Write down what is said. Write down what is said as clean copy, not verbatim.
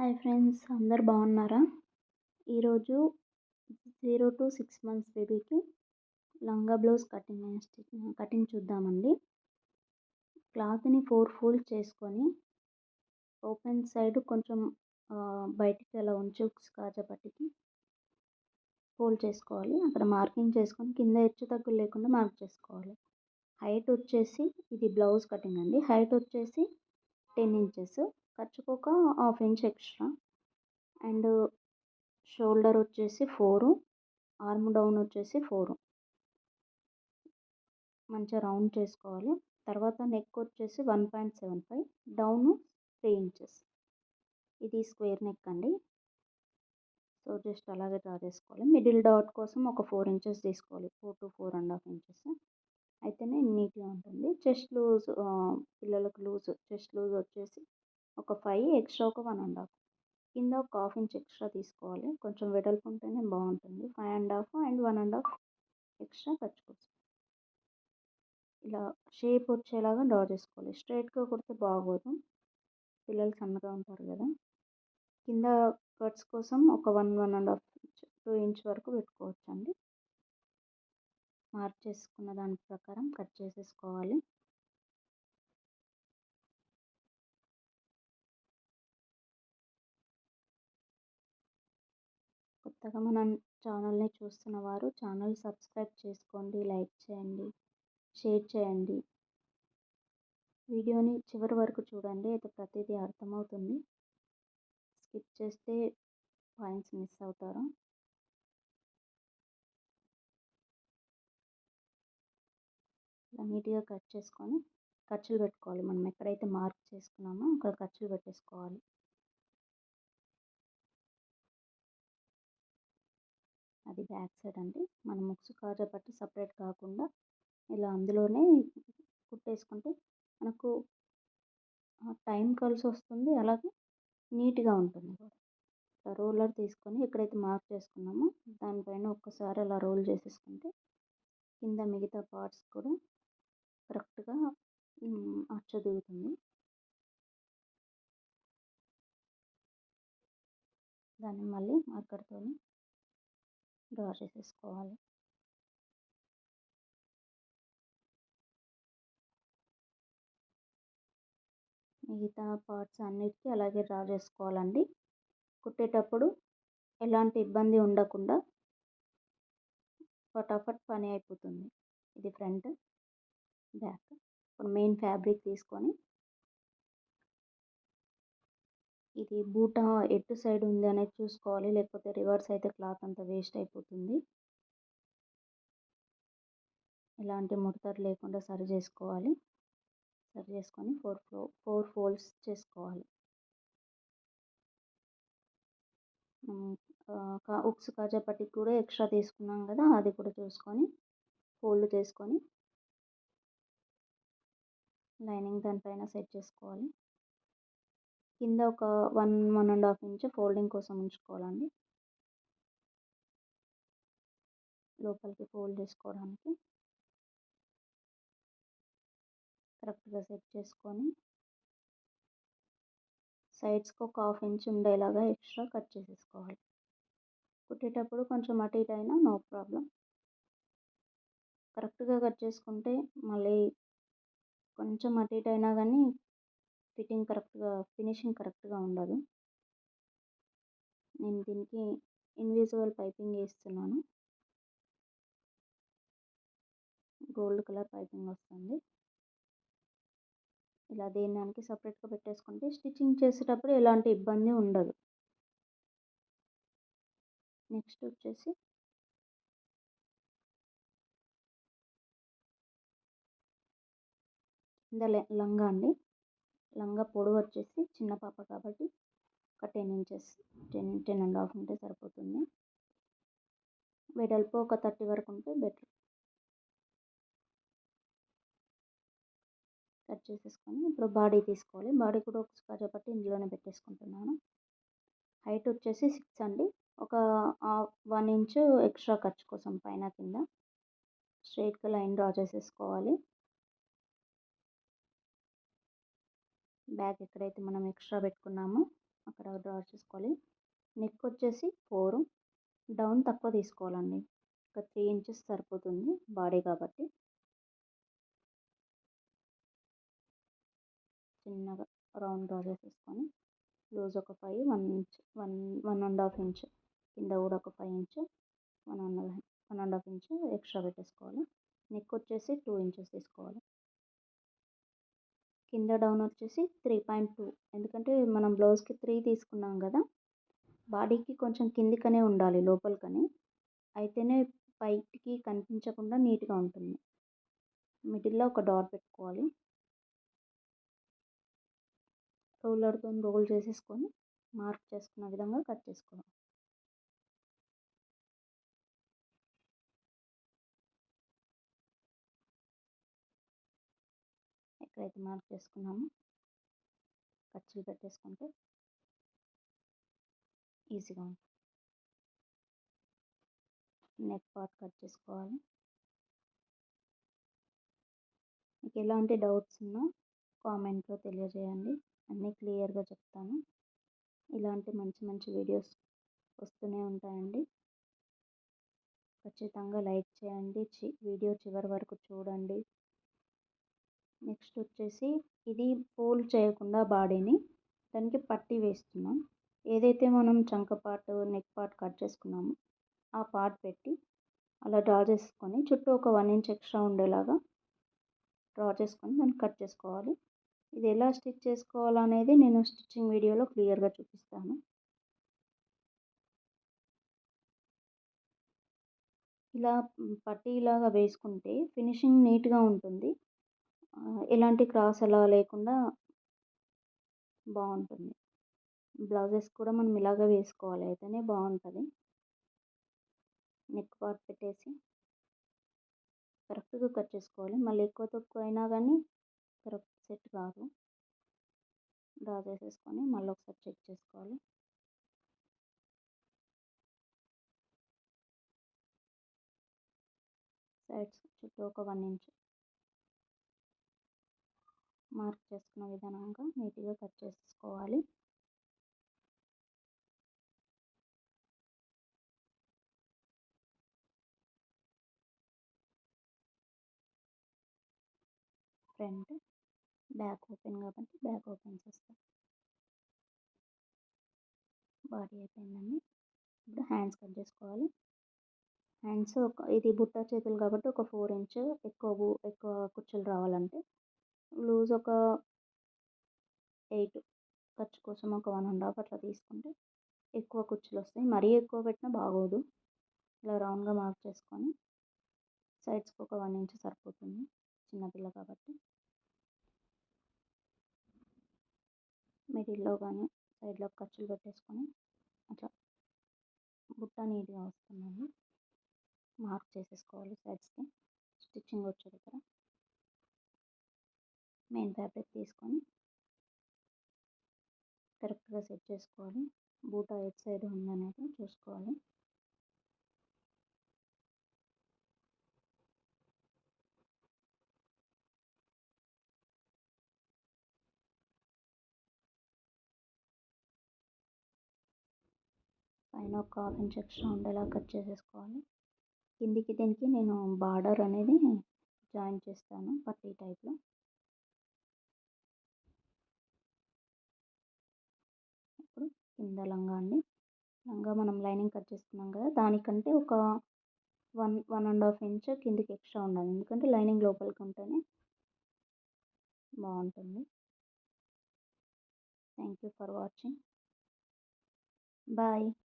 Hi friends, అందరు బాగున్నారా? ఈరోజు 0 to 6 months బేబీకి లంగా బ్లౌజ్ కటింగ్ చూద్దామండి. క్లాత్ని 4 ఫోల్డ్ చేసుకొని ఓపెన్ సైడ్ కొంచెం బయటికి అలా ఉంచి ఉక్స్ కాజాపట్టికి ఫోల్డ్ చేసుకోవాలి. అక్కడ మార్కింగ్ చేసుకొని కింద హెచ్చు తగ్గులు లేకుండా మార్క్ చేసుకోవాలి. హైట్ వచ్చేసి ఇది బ్లౌజ్ కటింగ్ అండి. హైట్ వచ్చేసి 10 inches, ఖర్చుకు ఒక ½ inch ఎక్స్ట్రా. అండ్ షోల్డర్ వచ్చేసి 4, ఆర్మ్ డౌన్ వచ్చేసి 4 మంచిగా రౌండ్ చేసుకోవాలి. తర్వాత నెక్ వచ్చేసి 1.75, డౌన్ 3 inches. ఇది స్క్వేర్ నెక్ అండి. సో జస్ట్ అలాగే డ్రా చేసుకోవాలి. మిడిల్ డాట్ కోసం ఒక 4 inches తీసుకోవాలి, 4 to 4.5 inches. అయితేనే నీట్గా ఉంటుంది. చెస్ట్ లూజ్, పిల్లలకు లూజ్ చెస్ట్ లూజ్ వచ్చేసి ఒక 5, ఎక్స్ట్రా ఒక 1.5. కింద ఒక ½ inch ఎక్స్ట్రా తీసుకోవాలి. కొంచెం వెడల్పు ఉంటేనే బాగుంటుంది. 5.5 అండ్ 1.5 ఎక్స్ట్రా ఖర్చుకోవచ్చు. ఇలా షేప్ వచ్చేలాగా డ్రా చేసుకోవాలి. స్ట్రైట్గా కుడితే బాగోదు, పిల్లలు సన్నగా ఉంటారు కదా. కింద కట్స్ కోసం ఒక 1.5 inch 2 inch వరకు పెట్టుకోవచ్చు అండి. మార్క్ చేసుకున్న దాని ప్రకారం కట్ చేసేసుకోవాలి. కొత్తగా మన ఛానల్ని చూస్తున్న వారు ఛానల్ సబ్స్క్రైబ్ చేసుకోండి, లైక్ చేయండి, షేర్ చేయండి. వీడియోని చివరి వరకు చూడండి, అయితే ప్రతిదీ అర్థమవుతుంది. స్కిప్ చేస్తే పాయింట్స్ మిస్ అవుతారు. ఇలా నీట్గా కట్ చేసుకొని ఖర్చులు పెట్టుకోవాలి. మనం ఎక్కడైతే మార్క్ చేసుకున్నామో అక్కడ ఖర్చులు పెట్టేసుకోవాలి. అది బ్యాక్ సైడ్ అండి. మనం ముక్సు కాజా పట్టి సపరేట్ కాకుండా ఇలా అందులోనే కుట్టేసుకుంటే మనకు టైం కలిసి వస్తుంది, అలాగే నీట్గా ఉంటుంది కూడా. రోలర్ తీసుకొని ఎక్కడైతే మార్క్ చేసుకున్నామో దానిపైన ఒక్కసారి అలా రోల్ చేసేసుకుంటే కింద మిగతా పార్ట్స్ కూడా కరెక్ట్గా అచ్చు దిగుతుంది. దాన్ని మళ్ళీ మార్కర్తో డ్రా చేసేసుకోవాలి. మిగతా పార్ట్స్ అన్నిటికీ అలాగే డ్రా చేసుకోవాలండి. కుట్టేటప్పుడు ఎలాంటి ఇబ్బంది ఉండకుండా ఫటాఫట్ పని అయిపోతుంది. ఇది ఫ్రంట్, బ్యాక్. ఇప్పుడు మెయిన్ ఫ్యాబ్రిక్ తీసుకొని ఇది బూటా ఎటు సైడ్ ఉంది అనేది చూసుకోవాలి, లేకపోతే రివర్స్ అయితే క్లాత్ అంతా వేస్ట్ అయిపోతుంది. ఎలాంటి ముడతలు లేకుండా సరి చేసుకోవాలి. సరి చేసుకొని 4 ఫోల్డ్స్ చేసుకోవాలి. ఉక్స్ కాజా పట్టికి కూడా ఎక్స్ట్రా తీసుకున్నాం కదా, అది కూడా చూసుకొని ఫోల్డ్ చేసుకొని లైనింగ్ దానిపైన సెట్ చేసుకోవాలి. కింద ఒక 1.5 inch ఫోల్డింగ్ కోసం ఉంచుకోవాలండి, లోపలికి ఫోల్డ్ చేసుకోవడానికి. కరెక్ట్గా సెట్ చేసుకొని సైడ్స్కి ఒక ½ inch ఉండేలాగా ఎక్స్ట్రా కట్ చేసేసుకోవాలి. కుట్టేటప్పుడు కొంచెం అటు ఇటు అయినా నో ప్రాబ్లం. కరెక్ట్గా కట్ చేసుకుంటే మళ్ళీ కొంచెం అటు ఇటు అయినా కానీ ఫినిషింగ్ కరెక్ట్గా ఉండదు. నేను దీనికి ఇన్విజిబుల్ పైపింగ్ వేస్తున్నాను. గోల్డ్ కలర్ పైపింగ్ వస్తుంది. ఇలా దేనికి సపరేట్గా పెట్టేసుకుంటే స్టిచ్చింగ్ చేసేటప్పుడు ఎలాంటి ఇబ్బంది ఉండదు. నెక్స్ట్ వచ్చేసి లంగా అండి. లంగా పొడవు వచ్చేసి చిన్న పాప కాబట్టి ఒక 10 inches 10.5 ఉంటే సరిపోతుంది. వెడల్పు ఒక 30 వరకు ఉంటే బెటర్. కట్ చేసేసుకొని ఇప్పుడు బాడీ తీసుకోవాలి. బాడీ కూడా ఒక కాజా పట్టి ఇందులోనే పెట్టేసుకుంటున్నాను. హైట్ వచ్చేసి 6 అండి. ఒక 1 inch ఎక్స్ట్రా ఖర్చు కోసం పైన కింద స్ట్రైట్గా లైన్ డ్రా చేసేసుకోవాలి. బ్యాక్ ఎక్కడైతే మనం ఎక్స్ట్రా పెట్టుకున్నామో అక్కడ డ్రా చేసుకోవాలి. నెక్ వచ్చేసి 4, డౌన్ తక్కువ తీసుకోవాలండి. ఒక 3 ఇంచెస్ సరిపోతుంది బాడీ కాబట్టి. చిన్నగా రౌండ్ డ్రా చేసేసుకొని లూజ్ ఒక 5, 1 ఇంచ్, 1.5 ఇంచ్, కింద కూడా ఒక 5 ఇంచ్, 1.5 ఇంచ్ ఎక్స్ట్రా పెట్టేసుకోవాలి. నెక్ వచ్చేసి 2 ఇంచెస్ తీసుకోవాలి. కింద డౌన్ వచ్చేసి 3.2, ఎందుకంటే మనం బ్లౌజ్కి 3 తీసుకున్నాం కదా, బాడీకి కొంచెం కిందికనే ఉండాలి లోపలికని, అయితేనే బయటికి కనిపించకుండా నీట్గా ఉంటుంది. మిడిల్లో ఒక డాట్ పెట్టుకోవాలి. రూలర్తో రోల్ చేసేసుకొని మార్క్ చేసుకున్న విధంగా కట్ చేసుకోవాలి. ఎక్కడైతే మార్క్ చేసుకున్నామో ఖర్చులు పెట్టేసుకుంటే ఈజీగా ఉంటుంది. నెక్ పార్ట్ కట్ చేసుకోవాలి. మీకు ఎలాంటి డౌట్స్ ఉన్నా కామెంట్లో తెలియజేయండి, అన్నీ క్లియర్గా చెప్తాను. ఇలాంటి మంచి మంచి వీడియోస్ వస్తూనే ఉంటాయండి. ఖచ్చితంగా లైక్ చేయండి, వీడియో చివరి వరకు చూడండి. నెక్స్ట్ వచ్చేసి ఇది ఫోల్డ్ చేయకుండా బాడీని దానికి పట్టీ వేస్తున్నాం. ఏదైతే మనం చంక పార్ట్, నెక్ పార్ట్ కట్ చేసుకున్నామో ఆ పార్ట్ పెట్టి అలా డ్రా చేసుకొని చుట్టూ ఒక 1 ఇంచ్ ఎక్స్ట్రా ఉండేలాగా డ్రా చేసుకొని దాన్ని కట్ చేసుకోవాలి. ఇది ఎలా స్టిచ్ చేసుకోవాలనేది నేను స్టిచ్చింగ్ వీడియోలో క్లియర్గా చూపిస్తాను. ఇలా పట్టీలాగా వేసుకుంటే ఫినిషింగ్ నీట్గా ఉంటుంది. ఎలాంటి క్రాస్ అలా లేకుండా బాగుంటుంది. బ్లౌజెస్ కూడా మనం ఇలాగే వేసుకోవాలి, అయితేనే బాగుంటుంది. నెక్ పార్ట్ పెట్టేసి కరెక్ట్గా కట్ చేసుకోవాలి. మళ్ళీ ఎక్కువ తక్కువ అయినా కానీ కరెక్ట్ సెట్ కాదు. డ్రా చేసేసుకొని మళ్ళీ ఒకసారి చెక్ చేసుకోవాలి. సైడ్స్ చుట్టూ ఒక 1 ఇంచ్ మార్క్ చేసుకున్న విధానంగా నీట్గా కట్ చేసుకోవాలి. ఫ్రంట్ బ్యాక్ ఓపెన్ కాబట్టి బ్యాక్ ఓపెన్స్ వస్తాయి. బాడీ అయిపోయిందండి. ఇప్పుడు హ్యాండ్స్ కట్ చేసుకోవాలి. హ్యాండ్స్ ఇది బుట్ట చేతులు కాబట్టి ఒక 4 ఇంచ్ ఎక్కువ కుచ్చులు రావాలంటే లూజ్ ఒక 8, ఖర్చు కోసం ఒక 1.5 అట్లా తీసుకుంటే ఎక్కువ కుచ్చులు వస్తాయి. మరీ ఎక్కువ పెట్టినా బాగోదు. ఇలా రౌండ్గా మార్క్ చేసుకొని సైడ్స్కి ఒక 1 ఇంచ్ సరిపోతుంది, చిన్నపిల్ల కాబట్టి. మిడిల్లో కానీ సైడ్లో ఖర్చులు పెట్టేసుకొని అట్లా బుట్ట నీట్గా వస్తుందండి. మార్క్ చేసేసుకోవాలి సైడ్స్కి. స్టిచ్చింగ్ వచ్చే దగ్గర మెయిన్ ఫ్యాబ్రిక్ తీసుకొని కరెక్ట్గా సెట్ చేసుకోవాలి. బూట ఎటు సైడ్ ఉందనేది చూసుకోవాలి. పైన ఒక 1/2 ఇంచ్ ఎక్స్ట్రా ఉండేలా కట్ చేసేసుకోవాలి. కిందికి దీనికి నేను బార్డర్ అనేది జాయిన్ చేస్తాను పట్టీ టైప్లో. ఇప్పుడు కింద లంగా అండి. లంగా మనం లైనింగ్ కట్ చేసుకున్నాం కదా, దానికంటే ఒక 1.5 ఇంచ్ కిందికి ఎక్స్ట్రా ఉండాలి, ఎందుకంటే లైనింగ్ లోపలికి ఉంటేనే బాగుంటుంది. Thank you for watching. Bye.